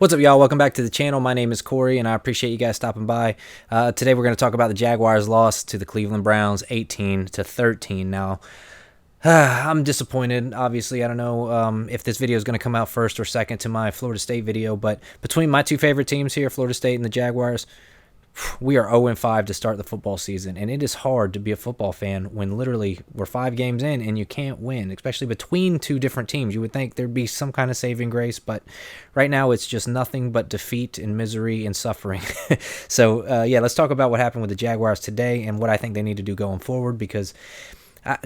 What's up, y'all? Welcome back to the channel. My name is Corey, and I appreciate you guys stopping by. Today, we're going to talk about the Jaguars' loss to the Cleveland Browns, 18-13. Now, I'm disappointed. Obviously, I don't know if this video is going to come out first or second to my Florida State video, but between my two favorite teams here, Florida State and the Jaguars, we are 0-5 to start the football season, and it is hard to be a football fan when literally we're 5 games in and you can't win, especially between two different teams. You would think there'd be some kind of saving grace, but right now it's just nothing but defeat and misery and suffering. So, yeah, let's talk about what happened with the Jaguars today and what I think they need to do going forward, because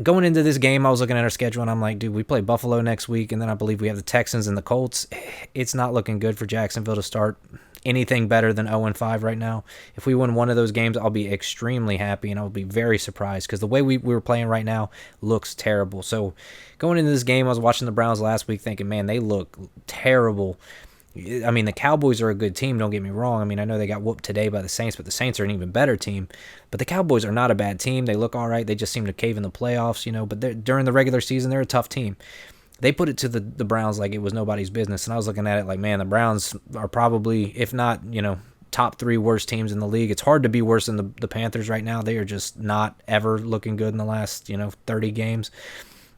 going into this game, I was looking at our schedule, and I'm like, dude, we play Buffalo next week, and then I believe we have the Texans and the Colts. It's not looking good for Jacksonville to start anything better than 0-5 right now. If we win one of those games, I'll be extremely happy, and I'll be very surprised, because the way we were playing right now looks terrible. So going into this game, I was watching the Browns last week thinking, man, they look terrible. I mean, the Cowboys are a good team, don't get me wrong. I mean, I know they got whooped today by the Saints, but the Saints are an even better team. But the Cowboys are not a bad team. They look all right. They just seem to cave in the playoffs, but during the regular season, they're a tough team. They put it to the Browns like it was nobody's business, and I was looking at it like, man, the Browns are probably, if not, top 3 worst teams in the league. It's hard to be worse than the Panthers right now. They are just not ever looking good in the last, 30 games.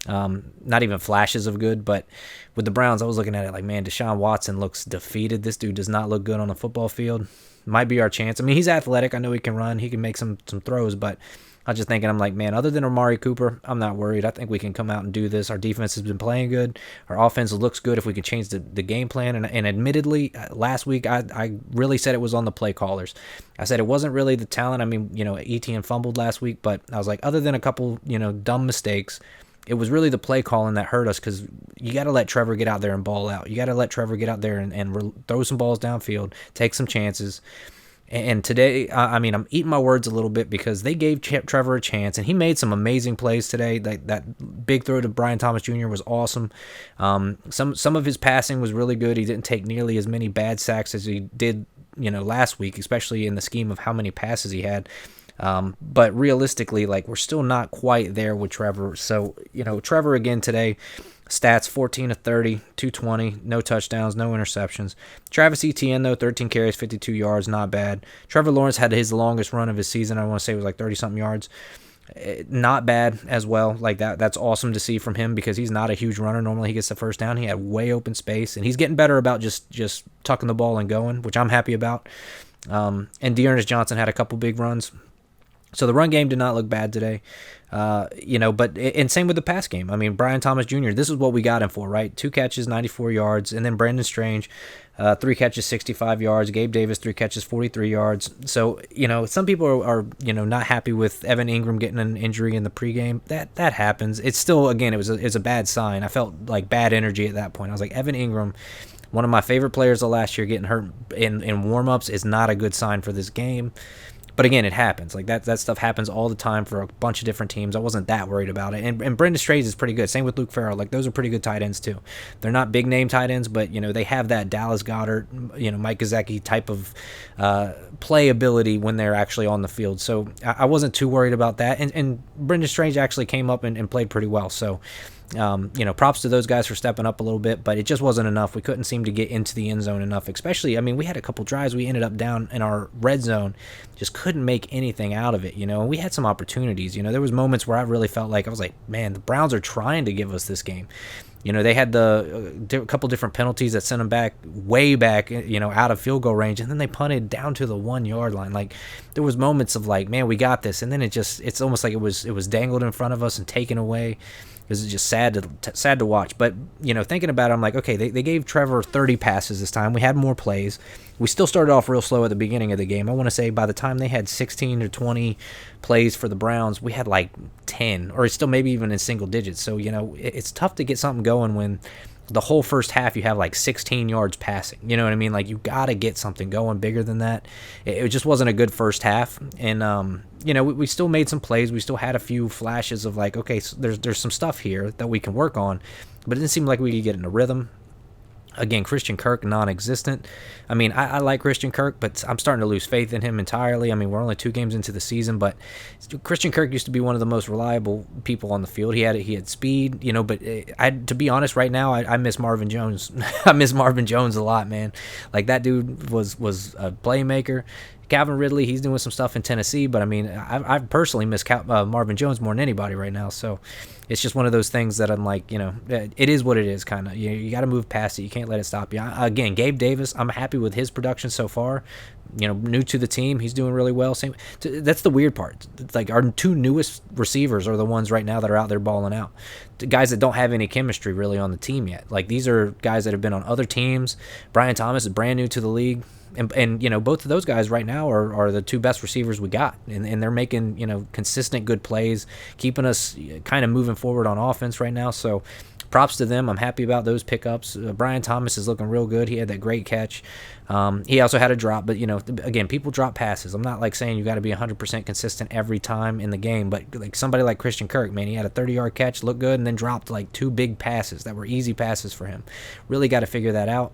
Not even flashes of good, but with the Browns, I was looking at it like, man, Deshaun Watson looks defeated. This dude does not look good on the football field. Might be our chance. I mean, he's athletic. I know he can run. He can make some throws, but I was just thinking, I'm like, man, other than Amari Cooper, I'm not worried. I think we can come out and do this. Our defense has been playing good. Our offense looks good if we can change the game plan. And admittedly, last week, I really said it was on the play callers. I said it wasn't really the talent. I mean, ETN fumbled last week, but I was like, other than a couple, dumb mistakes, it was really the play calling that hurt us, because you got to let Trevor get out there and ball out. You got to let Trevor get out there and throw some balls downfield, take some chances. And today, I mean, I'm eating my words a little bit, because they gave Trevor a chance, and he made some amazing plays today. That big throw to Brian Thomas Jr. was awesome. Some of his passing was really good. He didn't take nearly as many bad sacks as he did, last week, especially in the scheme of how many passes he had. But realistically, we're still not quite there with Trevor. So, Trevor again today, stats 14 of 30, 220, no touchdowns, no interceptions. Travis Etienne, though, 13 carries, 52 yards, not bad. Trevor Lawrence had his longest run of his season. I want to say it was 30-something yards. Not bad as well. That's awesome to see from him, because he's not a huge runner. Normally he gets the first down. He had way open space, and he's getting better about just tucking the ball and going, which I'm happy about. And Dearness Johnson had a couple big runs. So the run game did not look bad today, and same with the pass game. I mean, Brian Thomas Jr., this is what we got him for, right? 2 catches, 94 yards, and then Brandon Strange, 3 catches, 65 yards. Gabe Davis, 3 catches, 43 yards. So, some people are not happy with Evan Ingram getting an injury in the pregame. That happens. It's still, again, it's a bad sign. I felt like bad energy at that point. I was like, Evan Ingram, one of my favorite players of last year, getting hurt in warm-ups is not a good sign for this game. But again, it happens. That stuff happens all the time for a bunch of different teams. I wasn't that worried about it. And Brendan Strays is pretty good. Same with Luke Farrell. Those are pretty good tight ends too. They're not big name tight ends, but they have that Dallas Goedert, Mike Gesicki type of play ability when they're actually on the field. So I wasn't too worried about that. And Brendan Strange actually came up and played pretty well. So props to those guys for stepping up a little bit, but it just wasn't enough. We couldn't seem to get into the end zone enough, especially, I mean, we had a couple drives. We ended up down in our red zone, just couldn't make anything out of it, and we had some opportunities. There was moments where I really felt like, I was like, man, the Browns are trying to give us this game. They had a couple different penalties that sent them back, way back, out of field goal range, and then they punted down to the 1-yard line. There was moments of man, we got this, and then it's almost like it was dangled in front of us and taken away. It was just sad to watch. But, thinking about it, I'm like, okay, they gave Trevor 30 passes this time. We had more plays. We still started off real slow at the beginning of the game. I want to say by the time they had 16 or 20 plays for the Browns, we had 10, or still maybe even in single digits. So, it's tough to get something going when the whole first half you have 16 yards passing. You know what I mean? You got to get something going bigger than that. It just wasn't a good first half. And, we still made some plays. We still had a few flashes of okay, so there's some stuff here that we can work on. But it didn't seem like we could get in a rhythm. Again, Christian Kirk, non-existent. I mean, I like Christian Kirk, but I'm starting to lose faith in him entirely. I mean, we're only 2 games into the season, but Christian Kirk used to be one of the most reliable people on the field. He had speed, but to be honest, right now, I miss Marvin Jones. I miss Marvin Jones a lot, man. Like, that dude was a playmaker. Calvin Ridley, he's doing some stuff in Tennessee, but I mean, I personally miss Marvin Jones more than anybody right now. So it's just one of those things that I'm like, it is what it is, kind of. You got to move past it. You can't let it stop you. Again, Gabe Davis, I'm happy with his production so far. New to the team, he's doing really well. That's the weird part. It's like our 2 newest receivers are the ones right now that are out there balling out. The guys that don't have any chemistry really on the team yet. Like, these are guys that have been on other teams. Brian Thomas is brand new to the league. And both of those guys right now are the 2 best receivers we got. And they're making, consistent good plays, keeping us kind of moving forward on offense right now. So props to them. I'm happy about those pickups. Brian Thomas is looking real good. He had that great catch. He also had a drop, but again, people drop passes. I'm not like saying you got to be 100% consistent every time in the game, but like somebody like Christian Kirk, man, he had a 30-yard catch, looked good, and then dropped like 2 big passes that were easy passes for him. Really got to figure that out.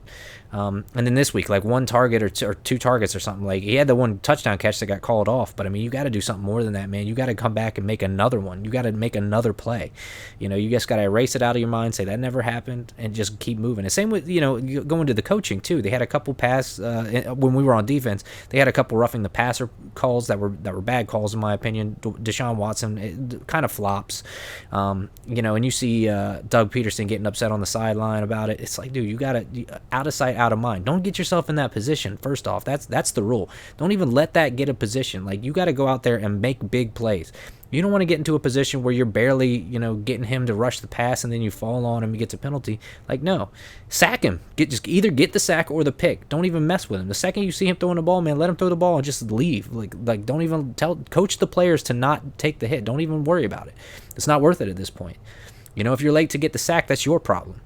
And then this week, like 1 target or 2 targets or something. Like, he had the 1 touchdown catch that got called off, but I mean, you got to do something more than that, man. You got to come back and make another one. You got to make another play. You just got to erase it out of your mind, say that never happened, and just keep moving. And same with going to the coaching too. They had a couple when we were on defense. They had a couple roughing the passer calls that were bad calls in my opinion. Deshaun Watson kind of flops, and you see Doug Peterson getting upset on the sideline about it. It's like, dude, you got to out of sight, out of mind. Don't get yourself in that position. First off, that's the rule. Don't even let that get a position. Like, you got to go out there and make big plays. You don't want to get into a position where you're barely, getting him to rush the pass and then you fall on him and he gets a penalty. Like, no. Sack him. Just either get the sack or the pick. Don't even mess with him. The second you see him throwing the ball, man, let him throw the ball and just leave. Like don't even coach the players to not take the hit. Don't even worry about it. It's not worth it at this point. If you're late to get the sack, that's your problem.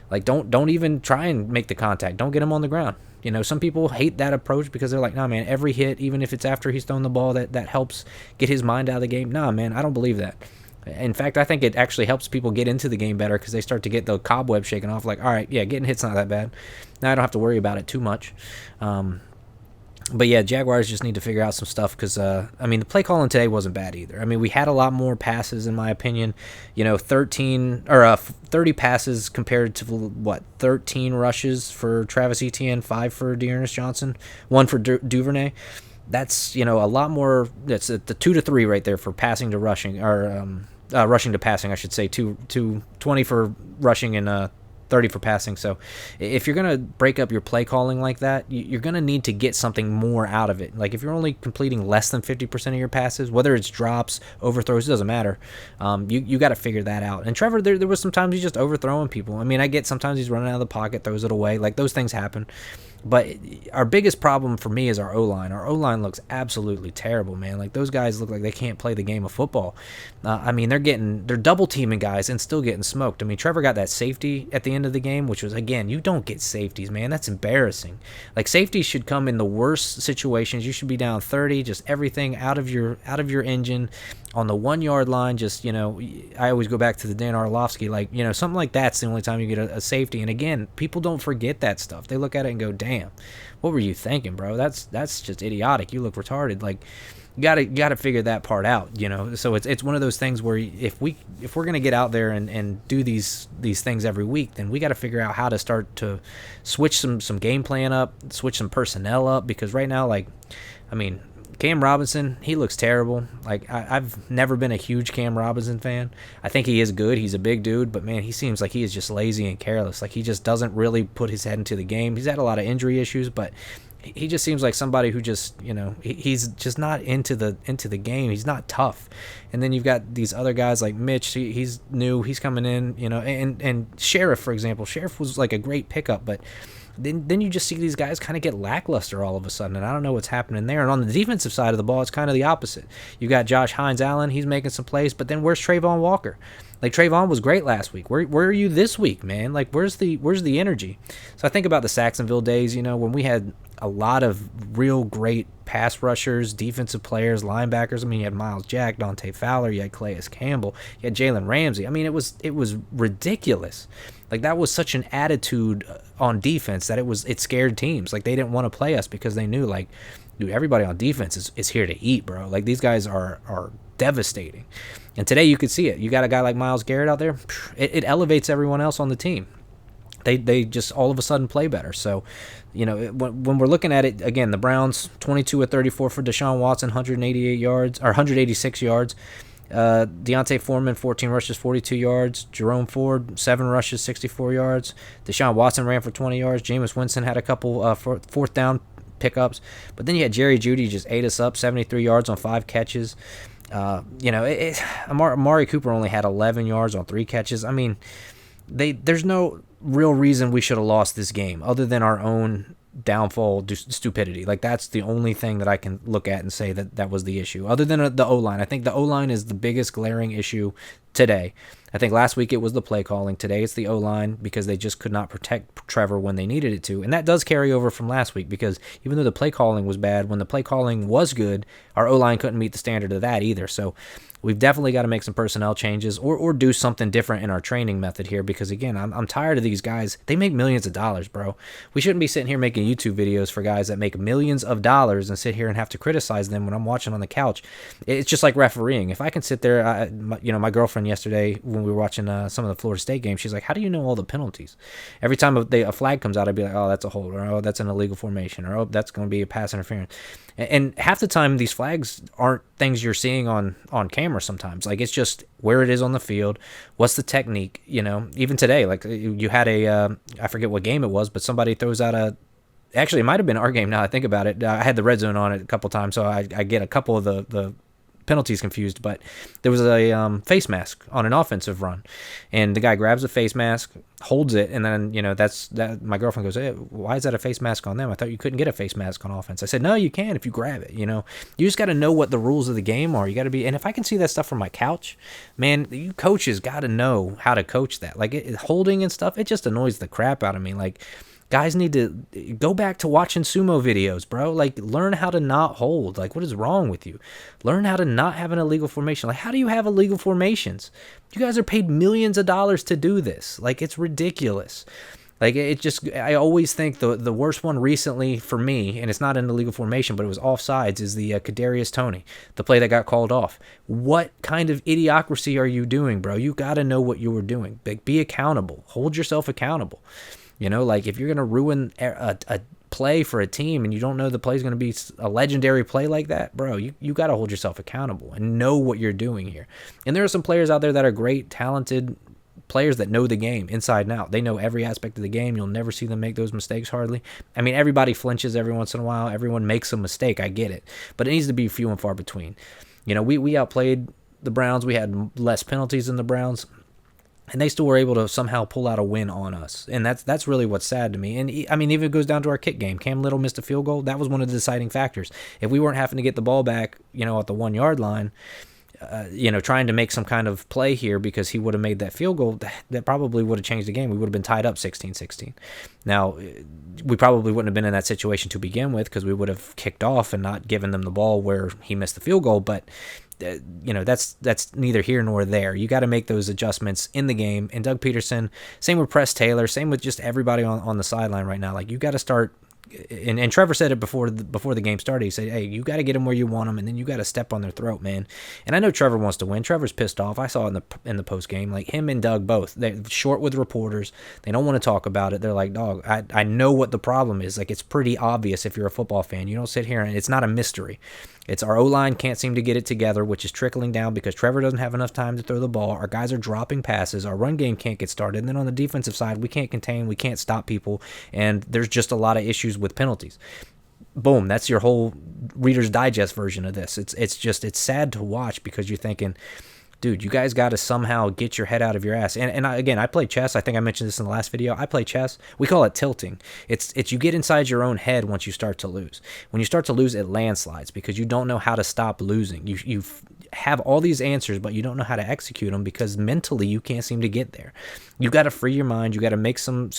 Like, don't even try and make the contact. Don't get him on the ground. Some people hate that approach because they're like, nah, man, every hit, even if it's after he's thrown the ball, that helps get his mind out of the game. Nah, man, I don't believe that. In fact, I think it actually helps people get into the game better because they start to get the cobweb shaken off. Like, all right, yeah, getting hit's not that bad. Now I don't have to worry about it too much. But yeah, Jaguars just need to figure out some stuff because, the play calling today wasn't bad either. I mean, we had a lot more passes, in my opinion. 30 passes compared to, 13 rushes for Travis Etienne, 5 for Dearness Johnson, 1 for Duvernay. That's, a lot more. That's the 2 to 3 right there for passing to rushing, or rushing to passing, I should say. 20 for rushing and 30 for passing. So if you're going to break up your play calling like that, you're going to need to get something more out of it. Like, if you're only completing less than 50% of your passes, whether it's drops, overthrows, it doesn't matter. You got to figure that out. And Trevor, there was sometimes he's just overthrowing people. I mean, I get sometimes he's running out of the pocket, throws it away. Like, those things happen. But our biggest problem for me is our O-line. Our O-line looks absolutely terrible, man. Like, those guys look like they can't play the game of football. They're double teaming guys and still getting smoked. I mean, Trevor got that safety at the end of the game, which was, again, you don't get safeties, man. That's embarrassing. Like, safeties should come in the worst situations. You should be down 30, just everything out of your engine on the 1 yard line. Just, I always go back to the Dan Orlovsky, like, something like that's the only time you get a safety. And again, people don't forget that stuff. They look at it and go, damn, what were you thinking, bro? That's just idiotic. You look retarded. Like, you gotta figure that part out, So it's one of those things where if we're gonna get out there and do these things every week, then we got to figure out how to start to switch some game plan up, switch some personnel up, because right now, Cam Robinson, he looks terrible. Like, I've never been a huge Cam Robinson fan. I think he is good. He's a big dude, but man, he seems like he is just lazy and careless. Like, he just doesn't really put his head into the game. He's had a lot of injury issues, but he just seems like somebody who just, he's just not into the game. He's not tough. And then you've got these other guys like Mitch. He's new. He's coming in, and Sheriff, for example. Sheriff was like a great pickup, but then you just see these guys kind of get lackluster all of a sudden, and I don't know what's happening there. And on the defensive side of the ball, it's kind of the opposite. You got Josh Hines-Allen, he's making some plays, but then where's Trayvon Walker? Like, Trayvon was great last week. Where are you this week, man? Like, where's the energy? So I think about the Saxonville days, when we had a lot of real great pass rushers, defensive players, linebackers. I mean, you had Miles Jack, Dante Fowler, you had Calais Campbell, you had Jalen Ramsey. I mean, it was ridiculous. Like, that was such an attitude on defense that it scared teams. Like, they didn't want to play us because they knew, like, dude, everybody on defense is here to eat, bro. Like, these guys are devastating. And today you could see it. You got a guy like Myles Garrett out there, it elevates everyone else on the team. They just all of a sudden play better. So, when we're looking at it, again, the Browns, 22 of 34 for Deshaun Watson, 188 yards, or 186 yards. Deontay Foreman, 14 rushes, 42 yards. Jerome Ford, 7 rushes, 64 yards. Deshaun Watson ran for 20 yards. Jameis Winston had a couple fourth down pickups. But then you had Jerry Jeudy just ate us up, 73 yards on 5 catches. Amari Cooper only had 11 yards on 3 catches. I mean, there's no real reason we should have lost this game other than our own downfall, stupidity. Like, that's the only thing that I can look at and say that was the issue, other than the O-line. I think the O-line is the biggest glaring issue today. I think last week it was the play calling. Today it's the O-line, because they just could not protect Trevor when they needed it to. And that does carry over from last week, because even though the play calling was bad, when the play calling was good, our O-line couldn't meet the standard of that either. So we've definitely got to make some personnel changes or do something different in our training method here, because, again, I'm tired of these guys. They make millions of dollars, bro. We shouldn't be sitting here making YouTube videos for guys that make millions of dollars and sit here and have to criticize them when I'm watching on the couch. It's just like refereeing. If I can sit there, my girlfriend yesterday, when we were watching some of the Florida State games, she's like, how do you know all the penalties? Every time a flag comes out, I'd be like, oh, that's a hold, or oh, that's an illegal formation, or oh, that's going to be a pass interference. And half the time, these flags aren't things you're seeing on camera sometimes. Like, it's just where it is on the field, what's the technique, Even today, like, you had I forget what game it was, but somebody throws out actually, it might have been our game now I think about it. I had the red zone on it a couple times, so I get a couple of the penalties confused, but there was a face mask on an offensive run, and the guy grabs a face mask, holds it, and then that's my girlfriend goes, hey, why is that a face mask on them? I thought you couldn't get a face mask on offense. I said, no, you can if you grab it. You just got to know what the rules of the game are. You got to be, and if I can see that stuff from my couch, man, you coaches got to know how to coach that. Like, holding and stuff, it just annoys the crap out of me. Like, guys need to go back to watching sumo videos, bro. Like, learn how to not hold. Like, what is wrong with you? Learn how to not have an illegal formation. Like, how do you have illegal formations? You guys are paid millions of dollars to do this. Like, it's ridiculous. Like, I always think the worst one recently for me, and it's not an illegal formation, but it was offsides, is the Kadarius Toney, the play that got called off. What kind of idiocracy are you doing, bro? You got to know what you were doing. Like, be accountable. Hold yourself accountable. Like, if you're going to ruin a play for a team and you don't know the play is going to be a legendary play like that, bro, you got to hold yourself accountable and know what you're doing here. And there are some players out there that are great, talented players that know the game inside and out. They know every aspect of the game. You'll never see them make those mistakes hardly. I mean, everybody flinches every once in a while. Everyone makes a mistake. I get it. But it needs to be few and far between. We outplayed the Browns. We had less penalties than the Browns. And they still were able to somehow pull out a win on us. And that's really what's sad to me. And, I mean, even it goes down to our kick game. Cam Little missed a field goal. That was one of the deciding factors. If we weren't having to get the ball back, at the 1 yard line, trying to make some kind of play here because he would have made that field goal, that probably would have changed the game. We would have been tied up 16-16. Now, we probably wouldn't have been in that situation to begin with, because we would have kicked off and not given them the ball where he missed the field goal. But that's neither here nor there. You got to make those adjustments in the game. And Doug Peterson, same with Press Taylor, same with just everybody on the sideline right now. Like, you got to start. And Trevor said it before the game started. He said, hey, you got to get them where you want them, and then you got to step on their throat, man. And I know Trevor wants to win. Trevor's pissed off. I saw it in the post game. Like, him and Doug both. They're short with reporters. They don't want to talk about it. They're like, dog, I know what the problem is. Like, it's pretty obvious if you're a football fan. You don't sit here and it's not a mystery. It's our O-line can't seem to get it together, which is trickling down because Trevor doesn't have enough time to throw the ball. Our guys are dropping passes. Our run game can't get started. And then on the defensive side, we can't contain. We can't stop people. And there's just a lot of issues with penalties. Boom, that's your whole Reader's Digest version of this. It's sad to watch, because you're thinking, dude, you guys got to somehow get your head out of your ass. And I play chess. I think I mentioned this in the last video. I play chess. We call it tilting. It's you get inside your own head once you start to lose. When you start to lose, it landslides because you don't know how to stop losing. You have all these answers, but you don't know how to execute them because mentally you can't seem to get there. You got to free your mind. You got to make some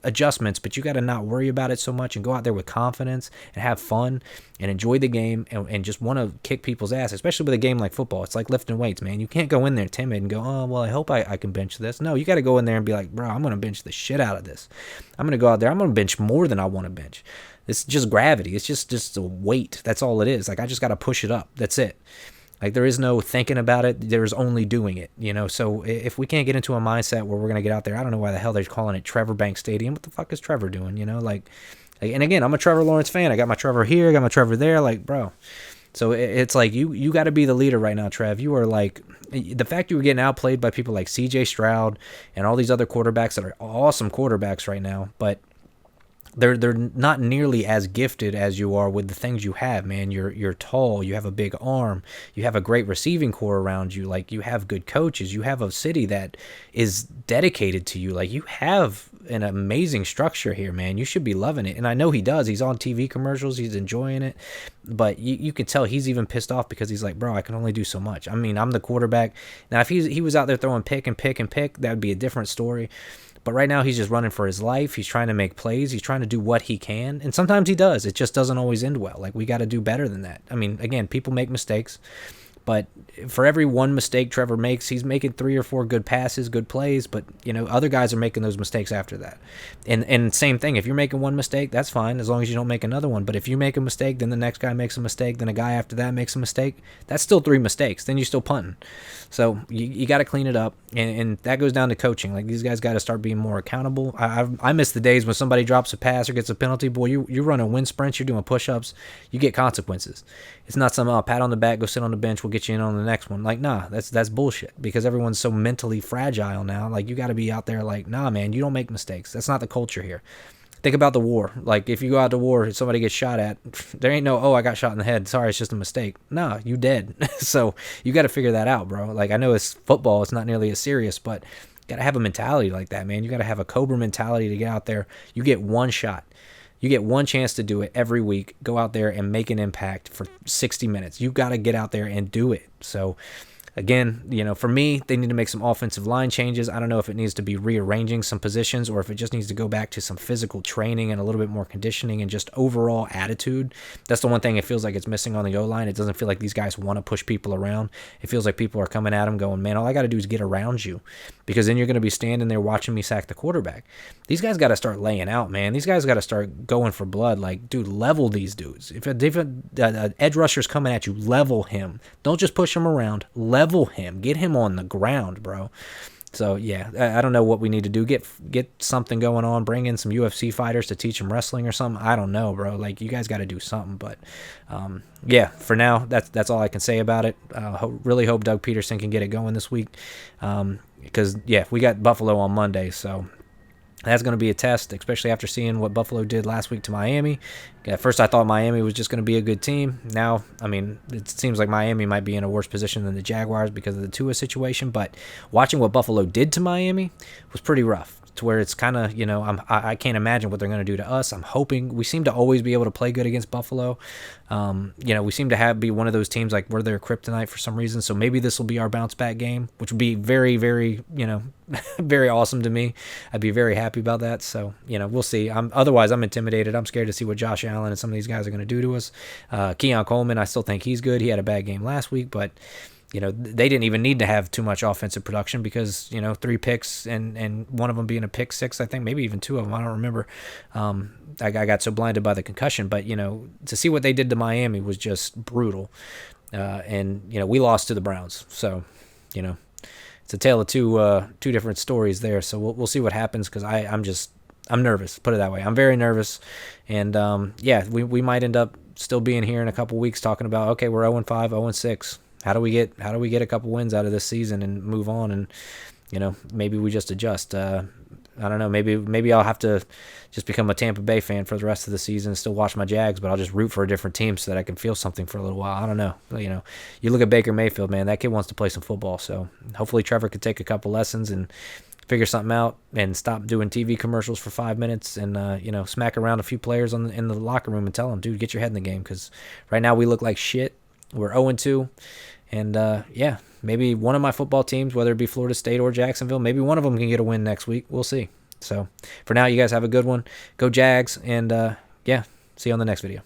adjustments, but you got to not worry about it so much and go out there with confidence and have fun and enjoy the game and just want to kick people's ass, especially with a game like football. It's like lifting weights, man. You can't go in there timid and go, oh, well, I hope I can bench this. No, you got to go in there and be like, bro, I'm going to bench the shit out of this. I'm going to go out there. I'm going to bench more than I want to bench. It's just gravity. It's just a weight. That's all it is. Like, I just got to push it up. That's it. Like, there is no thinking about it. There's only doing it, So if we can't get into a mindset where we're going to get out there, I don't know why the hell they're calling it Trevor Banks Stadium. What the fuck is Trevor doing, and again, I'm a Trevor Lawrence fan. I got my Trevor here, I got my Trevor there, like, bro. So it's like you got to be the leader right now, Trev. You are like, the fact you were getting outplayed by people like C.J. Stroud and all these other quarterbacks that are awesome quarterbacks right now, but they're not nearly as gifted as you are with the things you have, man. You're tall, you have a big arm, you have a great receiving core around you, like you have good coaches, you have a city that is dedicated to you, like you have an amazing structure here, man. You should be loving it. And I know he does. He's on TV commercials, he's enjoying it, but you can tell he's even pissed off because he's like, bro, I can only do so much. I mean, I'm the quarterback. Now, if he was out there throwing pick, that would be a different story. But right now, he's just running for his life. He's trying to make plays. He's trying to do what he can. And sometimes he does. It just doesn't always end well. Like, we got to do better than that. I mean, again, people make mistakes. But for every one mistake Trevor makes, he's making 3 or 4 good passes, good plays. But, other guys are making those mistakes after that. And same thing, if you're making one mistake, that's fine, as long as you don't make another one. But if you make a mistake, then the next guy makes a mistake, then a guy after that makes a mistake, that's still 3 mistakes. Then you're still punting. So you got to clean it up. And that goes down to coaching. Like, these guys got to start being more accountable. I miss the days when somebody drops a pass or gets a penalty. Boy, you're running wind sprints, you're doing push-ups, you get consequences. It's not some pat on the back, go sit on the bench, we'll get you in on the next one. Like, nah, that's bullshit, because everyone's so mentally fragile now. Like, you got to be out there like, nah, man, you don't make mistakes. That's not the culture here. Think about the war. Like, if you go out to war and somebody gets shot at, there ain't no, oh, I got shot in the head, sorry, it's just a mistake. Nah, you dead. So you got to figure that out, bro. Like, I know it's football, it's not nearly as serious, but you got to have a mentality like that, man. You got to have a Cobra mentality to get out there. You get one shot. You get one chance to do it every week. Go out there and make an impact for 60 minutes. You got to get out there and do it. So, again, for me, they need to make some offensive line changes. I don't know if it needs to be rearranging some positions or if it just needs to go back to some physical training and a little bit more conditioning and just overall attitude. That's the one thing it feels like it's missing on the O-line. It doesn't feel like these guys want to push people around. It feels like people are coming at them going, man, all I got to do is get around you, because then you're going to be standing there watching me sack the quarterback. These guys got to start laying out, man. These guys got to start going for blood. Like, dude, level these dudes. If a edge rusher's coming at you, level him. Don't just push him around. Level him. Get him on the ground, bro. So, yeah, I don't know what we need to do. Get something going on. Bring in some UFC fighters to teach them wrestling or something. I don't know, bro. Like, you guys got to do something. But, yeah, for now, that's all I can say about it. Really hope Doug Peterson can get it going this week. Because, yeah, we got Buffalo on Monday, so that's going to be a test, especially after seeing what Buffalo did last week to Miami. At first, I thought Miami was just going to be a good team. Now, I mean, it seems like Miami might be in a worse position than the Jaguars because of the Tua situation. But watching what Buffalo did to Miami was pretty rough, to where it's kind of, I can't imagine what they're going to do to us. I'm hoping we seem to always be able to play good against Buffalo. We seem to be one of those teams like we're their kryptonite for some reason. So maybe this will be our bounce back game, which would be very, very, very awesome to me. I'd be very happy about that. So, we'll see. Otherwise, I'm intimidated. I'm scared to see what Josh Allen and some of these guys are going to do to us. Keon Coleman, I still think he's good. He had a bad game last week, but they didn't even need to have too much offensive production because, 3 picks and one of them being a pick 6, I think, maybe even 2 of them. I don't remember. I got so blinded by the concussion, but, to see what they did to Miami was just brutal. And we lost to the Browns. So, it's a tale of two different stories there. So we'll see what happens, because I'm nervous, put it that way. I'm very nervous. And, we might end up still being here in a couple weeks talking about, okay, we're 0-5, 0-6. How do we get a couple wins out of this season and move on? And, maybe we just adjust. I don't know. Maybe I'll have to just become a Tampa Bay fan for the rest of the season and still watch my Jags, but I'll just root for a different team so that I can feel something for a little while. I don't know. You look at Baker Mayfield, man, that kid wants to play some football. So hopefully Trevor could take a couple lessons and figure something out and stop doing TV commercials for 5 minutes and, smack around a few players in the locker room and tell them, dude, get your head in the game, because right now we look like shit. We're 0-2. And, maybe one of my football teams, whether it be Florida State or Jacksonville, maybe one of them can get a win next week. We'll see. So for now, you guys have a good one. Go Jags, and yeah, see you on the next video.